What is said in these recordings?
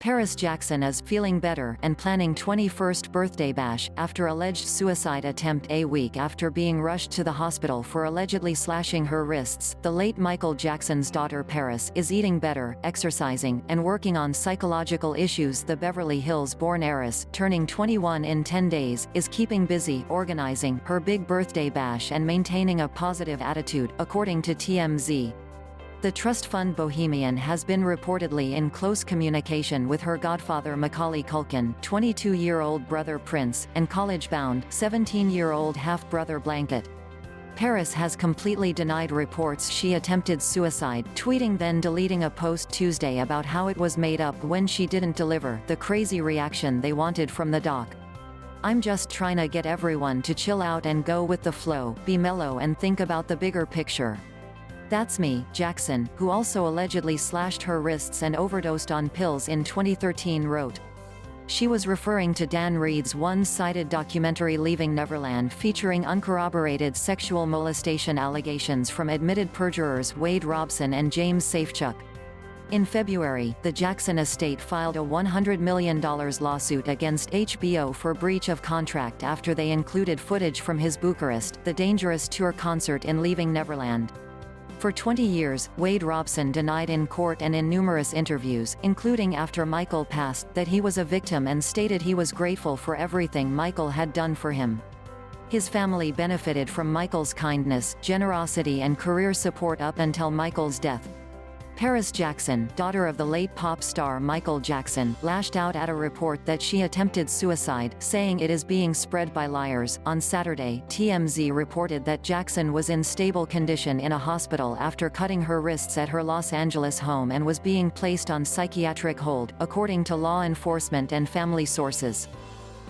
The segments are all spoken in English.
Paris Jackson is feeling better and planning 21st birthday bash after alleged suicide attempt a week after being rushed to the hospital for allegedly slashing her wrists. The late Michael Jackson's daughter Paris is eating better, exercising, and working on psychological issues. The Beverly Hills-born heiress, turning 21 in 10 days, is keeping busy organizing her big birthday bash and maintaining a positive attitude, according to TMZ. The trust fund Bohemian has been reportedly in close communication with her godfather Macaulay Culkin, 22-year-old brother Prince, and college-bound, 17-year-old half-brother Blanket. Paris has completely denied reports she attempted suicide, tweeting then deleting a post Tuesday about how it was made up when she didn't deliver the crazy reaction they wanted from the doc. "I'm just trying to get everyone to chill out and go with the flow, be mellow and think about the bigger picture. That's me," Jackson, who also allegedly slashed her wrists and overdosed on pills in 2013, wrote. She was referring to Dan Reed's one-sided documentary Leaving Neverland, featuring uncorroborated sexual molestation allegations from admitted perjurers Wade Robson and James Safechuck. In February, the Jackson estate filed a $100 million lawsuit against HBO for breach of contract after they included footage from his Bucharest, the Dangerous Tour concert in Leaving Neverland. For 20 years, Wade Robson denied in court and in numerous interviews, including after Michael passed, that he was a victim and stated he was grateful for everything Michael had done for him. His family benefited from Michael's kindness, generosity and career support up until Michael's death. Paris Jackson, daughter of the late pop star Michael Jackson, lashed out at a report that she attempted suicide, saying it is being spread by liars. On Saturday, TMZ reported that Jackson was in stable condition in a hospital after cutting her wrists at her Los Angeles home and was being placed on psychiatric hold, according to law enforcement and family sources.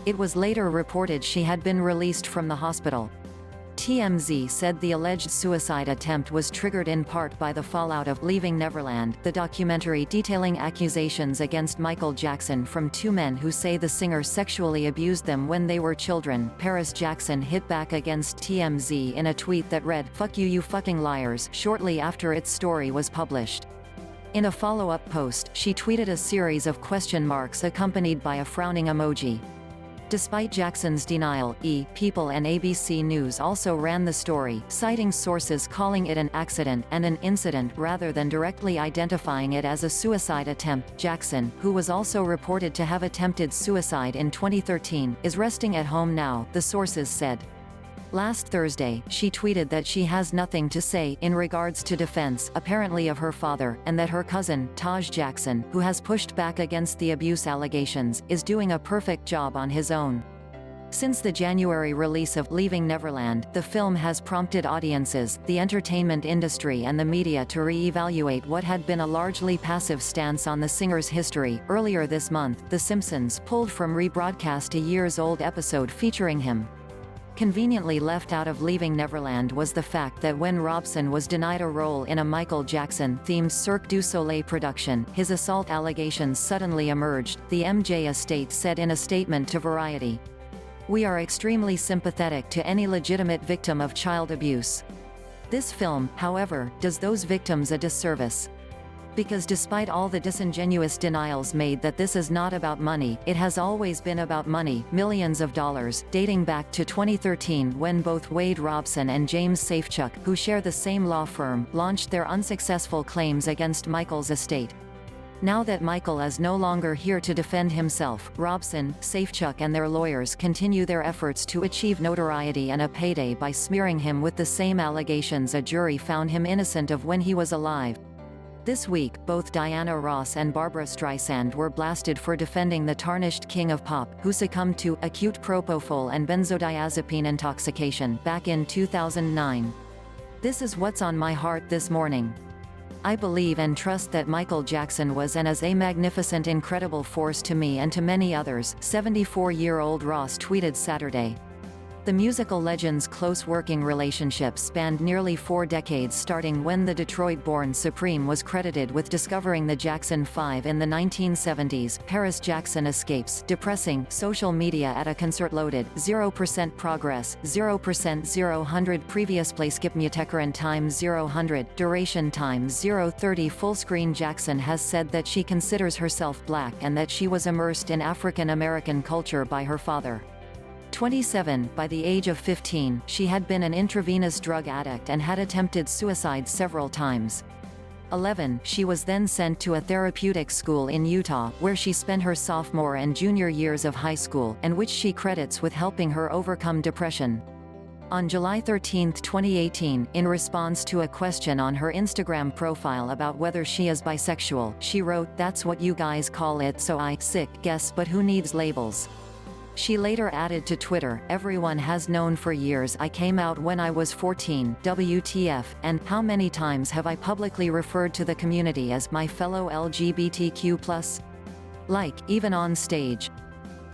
It was later reported she had been released from the hospital. TMZ said the alleged suicide attempt was triggered in part by the fallout of Leaving Neverland, the documentary detailing accusations against Michael Jackson from two men who say the singer sexually abused them when they were children. Paris Jackson hit back against TMZ in a tweet that read, "Fuck you, you fucking liars," shortly after its story was published. In a follow-up post, she tweeted a series of question marks accompanied by a frowning emoji. Despite Jackson's denial, People and ABC News also ran the story, citing sources calling it an accident and an incident rather than directly identifying it as a suicide attempt. Jackson, who was also reported to have attempted suicide in 2013, is resting at home now, the sources said. Last Thursday, she tweeted that she has nothing to say in regards to defense, apparently of her father, and that her cousin, Taj Jackson, who has pushed back against the abuse allegations, is doing a perfect job on his own. Since the January release of Leaving Neverland, the film has prompted audiences, the entertainment industry and the media to re-evaluate what had been a largely passive stance on the singer's history. Earlier this month, The Simpsons pulled from rebroadcast a years-old episode featuring him. Conveniently left out of Leaving Neverland was the fact that when Robson was denied a role in a Michael Jackson-themed Cirque du Soleil production, his assault allegations suddenly emerged, the MJ estate said in a statement to Variety. "We are extremely sympathetic to any legitimate victim of child abuse. This film, however, does those victims a disservice. Because despite all the disingenuous denials made that this is not about money, it has always been about money, millions of dollars, dating back to 2013 when both Wade Robson and James Safechuck, who share the same law firm, launched their unsuccessful claims against Michael's estate. Now that Michael is no longer here to defend himself, Robson, Safechuck and their lawyers continue their efforts to achieve notoriety and a payday by smearing him with the same allegations a jury found him innocent of when he was alive." This week, both Diana Ross and Barbra Streisand were blasted for defending the tarnished king of pop, who succumbed to acute propofol and benzodiazepine intoxication back in 2009. "This is what's on my heart this morning. I believe and trust that Michael Jackson was and is a magnificent, incredible force to me and to many others," 74-year-old Ross tweeted Saturday. The musical legend's close working relationship spanned nearly 4 decades, starting when the Detroit-born Supreme was credited with discovering the Jackson 5 in the 1970s. Paris Jackson escapes depressing social media at a concert. Loaded 0% progress 0% 0 previous play skip mutekaran time 0 duration time 0:30 full screen. Jackson has said that she considers herself black and that she was immersed in African American culture by her father. 27. By the age of 15, she had been an intravenous drug addict and had attempted suicide several times. 11. She was then sent to a therapeutic school in Utah, where she spent her sophomore and junior years of high school, and which she credits with helping her overcome depression. On July 13, 2018, in response to a question on her Instagram profile about whether she is bisexual, she wrote, "That's what you guys call it, so I guess, but who needs labels?" She later added to Twitter, "Everyone has known for years I came out when I was 14, WTF, and how many times have I publicly referred to the community as my fellow LGBTQ+? Like, even on stage.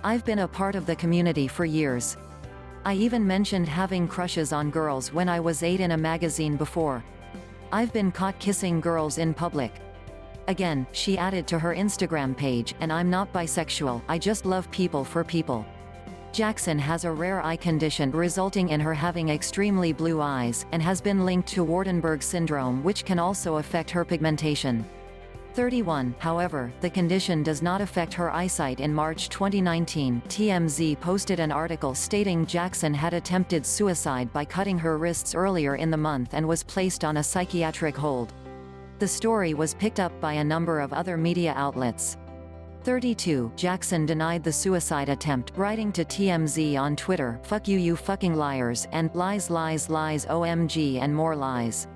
I've been a part of the community for years. I even mentioned having crushes on girls when I was 8 in a magazine before. I've been caught kissing girls in public." Again, she added to her Instagram page, "And I'm not bisexual, I just love people for people." Jackson has a rare eye condition resulting in her having extremely blue eyes, and has been linked to Waardenburg syndrome, which can also affect her pigmentation. 31. However, the condition does not affect her eyesight. In March 2019, TMZ posted an article stating Jackson had attempted suicide by cutting her wrists earlier in the month and was placed on a psychiatric hold. The story was picked up by a number of other media outlets. 32. Jackson denied the suicide attempt, writing to TMZ on Twitter, "Fuck you, you fucking liars," and "lies, lies, lies, OMG, and more lies."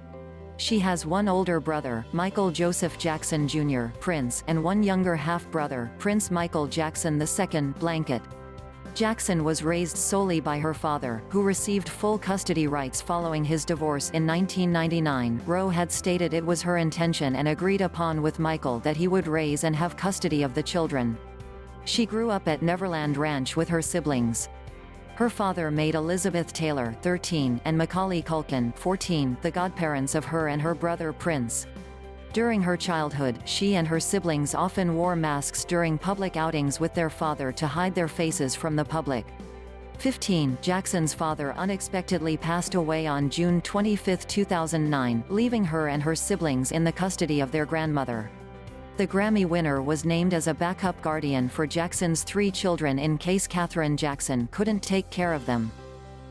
She has one older brother, Michael Joseph Jackson Jr., Prince, and one younger half-brother, Prince Michael Jackson II, Blanket. Jackson was raised solely by her father, who received full custody rights following his divorce in 1999. Rowe had stated it was her intention and agreed upon with Michael that he would raise and have custody of the children. She grew up at Neverland Ranch with her siblings. Her father made Elizabeth Taylor, 13, and Macaulay Culkin, 14, the godparents of her and her brother Prince. During her childhood, she and her siblings often wore masks during public outings with their father to hide their faces from the public. 15. Jackson's father unexpectedly passed away on June 25, 2009, leaving her and her siblings in the custody of their grandmother. The Grammy winner was named as a backup guardian for Jackson's 3 children in case Katherine Jackson couldn't take care of them.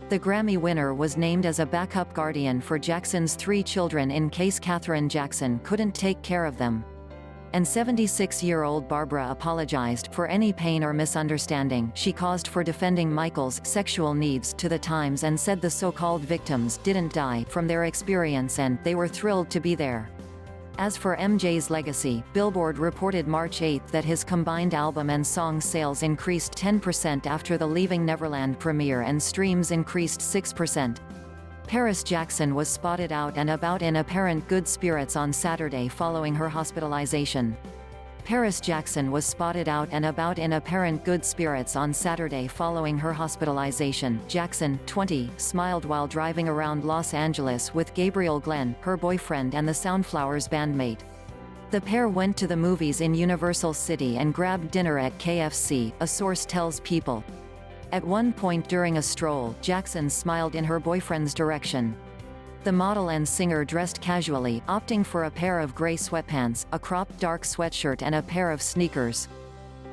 The Grammy winner was named as a backup guardian for Jackson's 3 children in case Katherine Jackson couldn't take care of them. And 76-year-old Barbara apologized for any pain or misunderstanding she caused for defending Michael's sexual needs to the Times, and said the so-called victims didn't die from their experience and they were thrilled to be there. As for MJ's legacy, Billboard reported March 8 that his combined album and song sales increased 10% after the Leaving Neverland premiere, and streams increased 6%. Paris Jackson was spotted out and about in apparent good spirits on Saturday following her hospitalization. Paris Jackson was spotted out and about in apparent good spirits on Saturday following her hospitalization. Jackson, 20, smiled while driving around Los Angeles with Gabriel Glenn, her boyfriend and the Soundflowers bandmate. The pair went to the movies in Universal City and grabbed dinner at KFC, a source tells People. At one point during a stroll, Jackson smiled in her boyfriend's direction. The model and singer dressed casually, opting for a pair of gray sweatpants, a cropped dark sweatshirt and a pair of sneakers.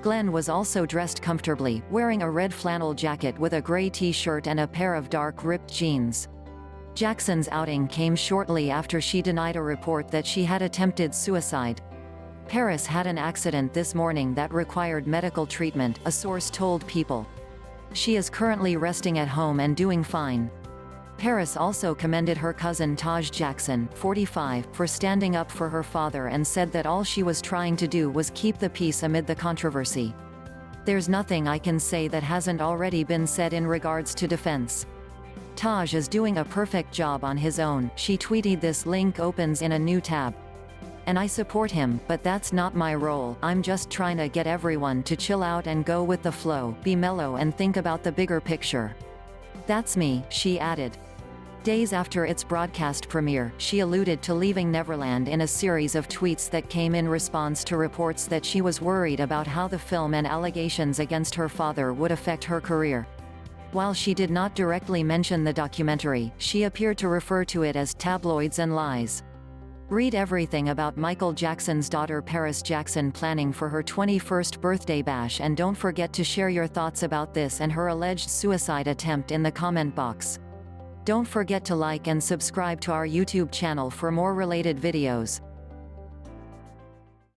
Glenn was also dressed comfortably, wearing a red flannel jacket with a gray t-shirt and a pair of dark ripped jeans. Jackson's outing came shortly after she denied a report that she had attempted suicide. Paris had an accident this morning that required medical treatment, a source told People. She is currently resting at home and doing fine. Paris also commended her cousin Taj Jackson, 45, for standing up for her father and said that all she was trying to do was keep the peace amid the controversy. "There's nothing I can say that hasn't already been said in regards to defense. Taj is doing a perfect job on his own," she tweeted. This link opens in a new tab. "And I support him, but that's not my role. I'm just trying to get everyone to chill out and go with the flow, be mellow and think about the bigger picture." "That's me," she added. Days after its broadcast premiere, she alluded to leaving Neverland in a series of tweets that came in response to reports that she was worried about how the film and allegations against her father would affect her career. While she did not directly mention the documentary, she appeared to refer to it as tabloids and lies. Read everything about Michael Jackson's daughter Paris Jackson planning for her 21st birthday bash, and don't forget to share your thoughts about this and her alleged suicide attempt in the comment box. Don't forget to like and subscribe to our YouTube channel for more related videos.